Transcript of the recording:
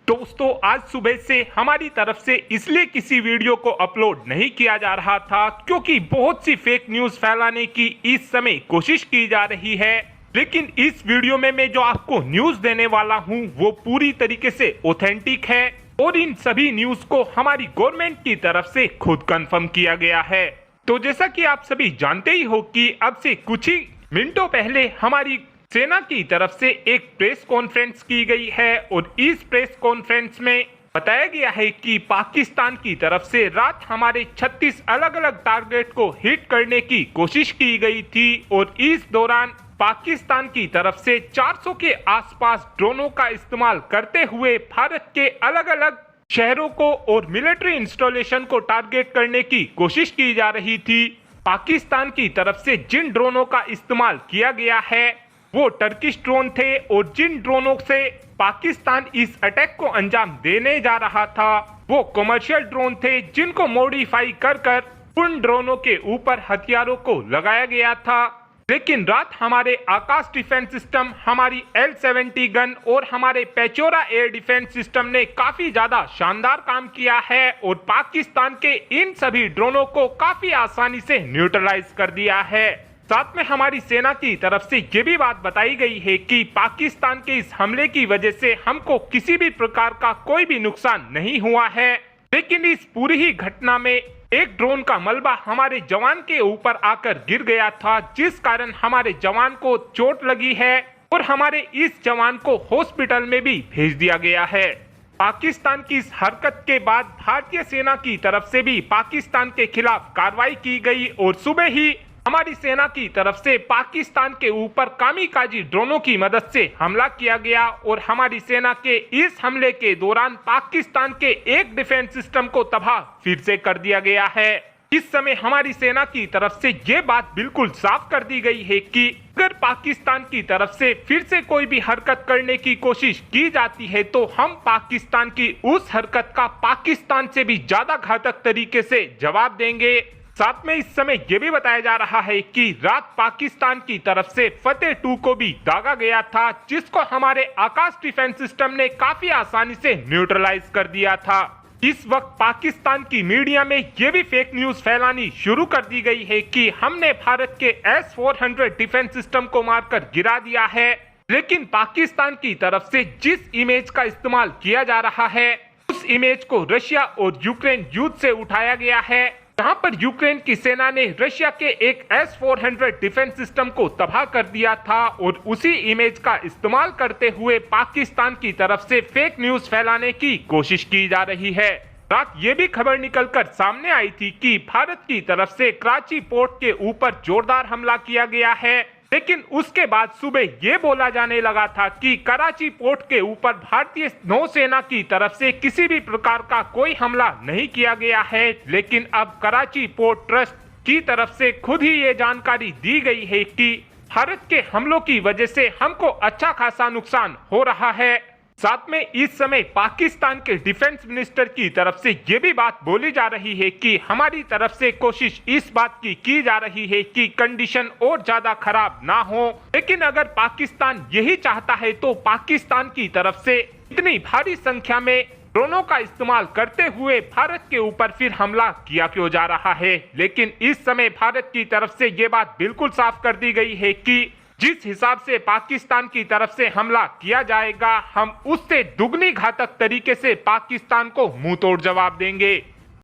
दोस्तों आज सुबह से हमारी तरफ से इसलिए किसी वीडियो को अपलोड नहीं किया जा रहा था क्योंकि बहुत सी फेक न्यूज फैलाने की इस समय कोशिश की जा रही है। लेकिन इस वीडियो में मैं जो आपको न्यूज देने वाला हूं वो पूरी तरीके से ऑथेंटिक है और इन सभी न्यूज को हमारी गवर्नमेंट की तरफ से खुद कंफर्म किया गया है। तो जैसा कि आप सभी जानते ही हो कि अब से कुछ ही मिनटों पहले हमारी सेना की तरफ से एक प्रेस कॉन्फ्रेंस की गई है और इस प्रेस कॉन्फ्रेंस में बताया गया है कि पाकिस्तान की तरफ से रात हमारे 36 अलग अलग टारगेट को हिट करने की कोशिश की गई थी और इस दौरान पाकिस्तान की तरफ से 400 के आसपास ड्रोनों का इस्तेमाल करते हुए भारत के अलग अलग शहरों को और मिलिट्री इंस्टॉलेशन को टारगेट करने की कोशिश की जा रही थी। पाकिस्तान की तरफ से जिन ड्रोनों का इस्तेमाल किया गया है वो टर्किश ड्रोन थे और जिन ड्रोनों से पाकिस्तान इस अटैक को अंजाम देने जा रहा था वो कमर्शियल ड्रोन थे जिनको मॉडिफाई कर उन ड्रोनों के ऊपर हथियारों को लगाया गया था। लेकिन रात हमारे आकाश डिफेंस सिस्टम, हमारी L-70 गन और हमारे पेचोरा एयर डिफेंस सिस्टम ने काफी ज्यादा शानदार काम किया है और पाकिस्तान के इन सभी ड्रोनों को काफी आसानी से न्यूट्रलाइज कर दिया है। साथ में हमारी सेना की तरफ से ये भी बात बताई गई है कि पाकिस्तान के इस हमले की वजह से हमको किसी भी प्रकार का कोई भी नुकसान नहीं हुआ है। लेकिन इस पूरी ही घटना में एक ड्रोन का मलबा हमारे जवान के ऊपर आकर गिर गया था जिस कारण हमारे जवान को चोट लगी है और हमारे इस जवान को हॉस्पिटल में भी भेज दिया गया है। पाकिस्तान की इस हरकत के बाद भारतीय सेना की तरफ से भी पाकिस्तान के खिलाफ कार्रवाई की गई और सुबह ही हमारी सेना की तरफ से पाकिस्तान के ऊपर कामिकाजी ड्रोनों की मदद से हमला किया गया और हमारी सेना के इस हमले के दौरान पाकिस्तान के एक डिफेंस सिस्टम को तबाह फिर से कर दिया गया है। इस समय हमारी सेना की तरफ से ये बात बिल्कुल साफ कर दी गई है कि अगर पाकिस्तान की तरफ से फिर से कोई भी हरकत करने की कोशिश की जाती है तो हम पाकिस्तान की उस हरकत का पाकिस्तान से भी ज्यादा घातक तरीके से जवाब देंगे। साथ में इस समय यह भी बताया जा रहा है कि रात पाकिस्तान की तरफ से फतेह 2 को भी दागा गया था जिसको हमारे आकाश डिफेंस सिस्टम ने काफी आसानी से न्यूट्रलाइज कर दिया था। इस वक्त पाकिस्तान की मीडिया में यह भी फेक न्यूज फैलानी शुरू कर दी गई है कि हमने भारत के S-400 डिफेंस सिस्टम को मारकर गिरा दिया है। लेकिन पाकिस्तान की तरफ से जिस इमेज का इस्तेमाल किया जा रहा है उस इमेज को रशिया और यूक्रेन युद्ध से उठाया गया है जहां पर यूक्रेन की सेना ने रशिया के एक S-400 डिफेंस सिस्टम को तबाह कर दिया था और उसी इमेज का इस्तेमाल करते हुए पाकिस्तान की तरफ से फेक न्यूज फैलाने की कोशिश की जा रही है। रात ये भी खबर निकलकर सामने आई थी कि भारत की तरफ से कराची पोर्ट के ऊपर जोरदार हमला किया गया है। लेकिन उसके बाद सुबह ये बोला जाने लगा था कि कराची पोर्ट के ऊपर भारतीय नौसेना की तरफ से किसी भी प्रकार का कोई हमला नहीं किया गया है। लेकिन अब कराची पोर्ट ट्रस्ट की तरफ से खुद ही ये जानकारी दी गई है कि भारत के हमलों की वजह से हमको अच्छा खासा नुकसान हो रहा है। साथ में इस समय पाकिस्तान के डिफेंस मिनिस्टर की तरफ से ये भी बात बोली जा रही है कि हमारी तरफ से कोशिश इस बात की जा रही है कि कंडीशन और ज्यादा खराब ना हो। लेकिन अगर पाकिस्तान यही चाहता है तो पाकिस्तान की तरफ से इतनी भारी संख्या में ड्रोनों का इस्तेमाल करते हुए भारत के ऊपर फिर हमला किया क्यों जा रहा है। लेकिन इस समय भारत की तरफ से ये बात बिल्कुल साफ कर दी गई है कि जिस हिसाब से पाकिस्तान की तरफ से हमला किया जाएगा हम उससे दुगनी घातक तरीके से पाकिस्तान को मुंह तोड़ जवाब देंगे।